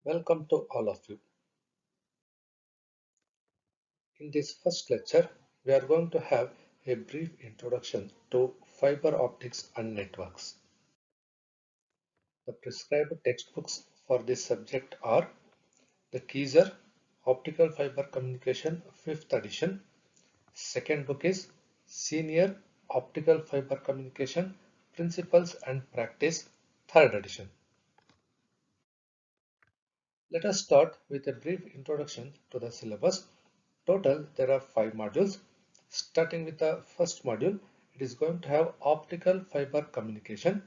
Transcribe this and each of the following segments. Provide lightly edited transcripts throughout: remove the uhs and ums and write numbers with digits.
Welcome to all of you. In this first lecture, we are going to have a brief introduction to fiber optics and networks. The prescribed textbooks for this subject are the Keyser Optical Fiber Communication 5th edition. Second book is Senior Optical Fiber Communication Principles and Practice 3rd edition. Let us start with a brief introduction to the syllabus. Total, there are 5 modules. Starting with the first module, it is going to have optical fiber communication.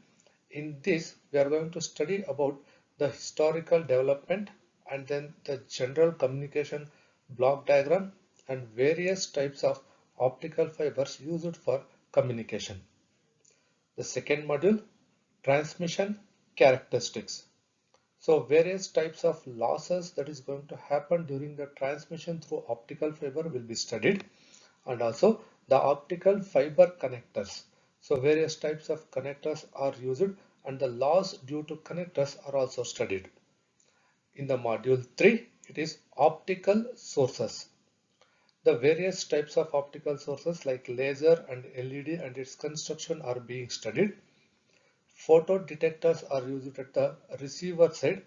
In this, we are going to study about the historical development and then the general communication block diagram and various types of optical fibers used for communication. The second module, transmission characteristics. So various types of losses that is going to happen during the transmission through optical fiber will be studied, and also the optical fiber connectors. So various types of connectors are used and the loss due to connectors are also studied. In the module 3, it is optical sources. The various types of optical sources like laser and LED and its construction are being studied. Photo detectors are used at the receiver side.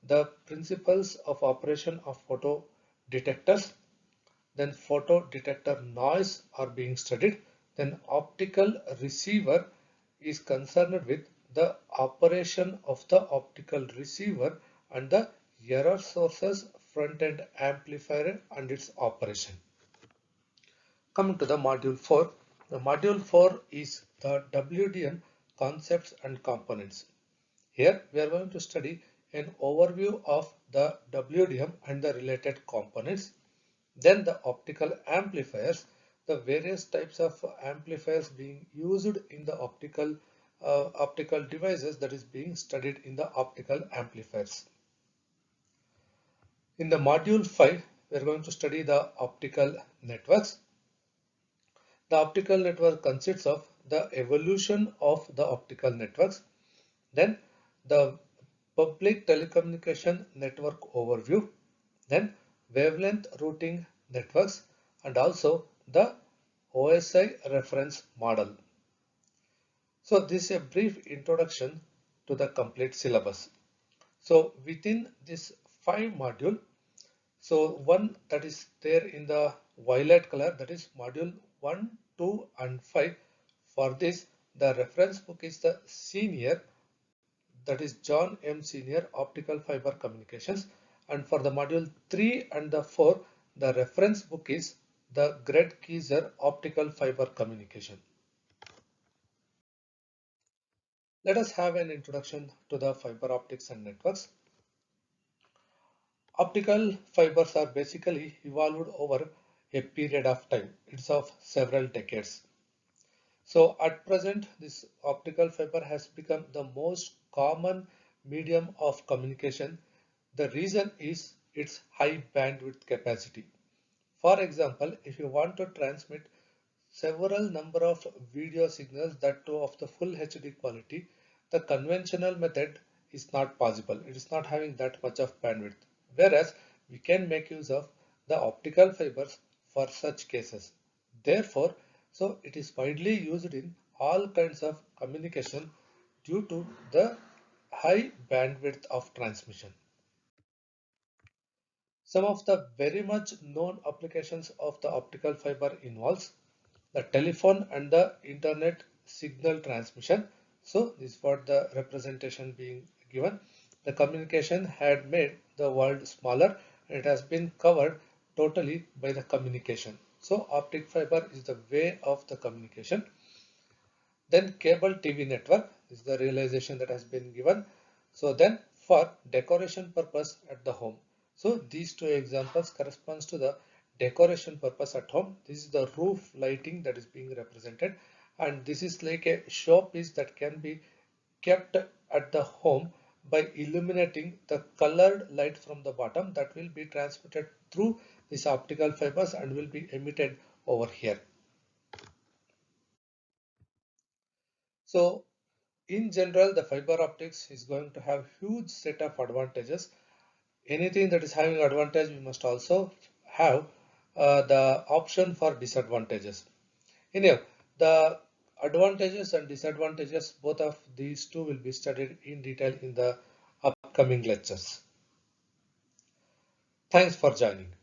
The principles of operation of photo detectors, then photo detector noise are being studied. Then optical receiver is concerned with the operation of the optical receiver and the error sources, front-end amplifier and its operation. Coming to the module 4, the module 4 is the WDM concepts and components. Here we are going to study an overview of the WDM and the related components. Then the optical amplifiers, the various types of amplifiers being used in the optical devices that is being studied in the optical amplifiers. In the module 5, we are going to study the optical networks. The optical network consists of the evolution of the optical networks, then the public telecommunication network overview, then wavelength routing networks, and also the OSI reference model. So this is a brief introduction to the complete syllabus. So within this 5 module, so one that is there in the violet color, that is module 1, 2 and 5. For this, the reference book is the senior, that is John M. Senior Optical Fiber Communications, and for the module 3 and the 4, the reference book is the Gred Keyser Optical Fiber Communication. Let us have an introduction to the fiber optics and networks. Optical fibers are basically evolved over a period of time. It's of several decades. So at present, this optical fiber has become the most common medium of communication. The reason is its high bandwidth capacity. For example, if you want to transmit several number of video signals, that too of the full HD quality, the conventional method is not possible. It is not having that much of bandwidth. Whereas we can make use of the optical fibers for such cases. Therefore, so it is widely used in all kinds of communication due to the high bandwidth of transmission. Some of the very much known applications of the optical fiber involves the telephone and the internet signal transmission. So this is what the representation being given. The communication had made the world smaller and it has been covered totally by the communication. So optic fiber is the way of the communication. Then cable TV network is the realization that has been given. So then for decoration purpose at the home. So these two examples corresponds to the decoration purpose at home. This is the roof lighting that is being represented, and this is like a showpiece that can be kept at the home by illuminating the colored light from the bottom that will be transmitted through these optical fibers and will be emitted over here. So in general, the fiber optics is going to have huge set of advantages. Anything that is having advantage, we must also have the option for disadvantages. Anyhow, the advantages and disadvantages, both of these two will be studied in detail in the upcoming lectures. Thanks for joining.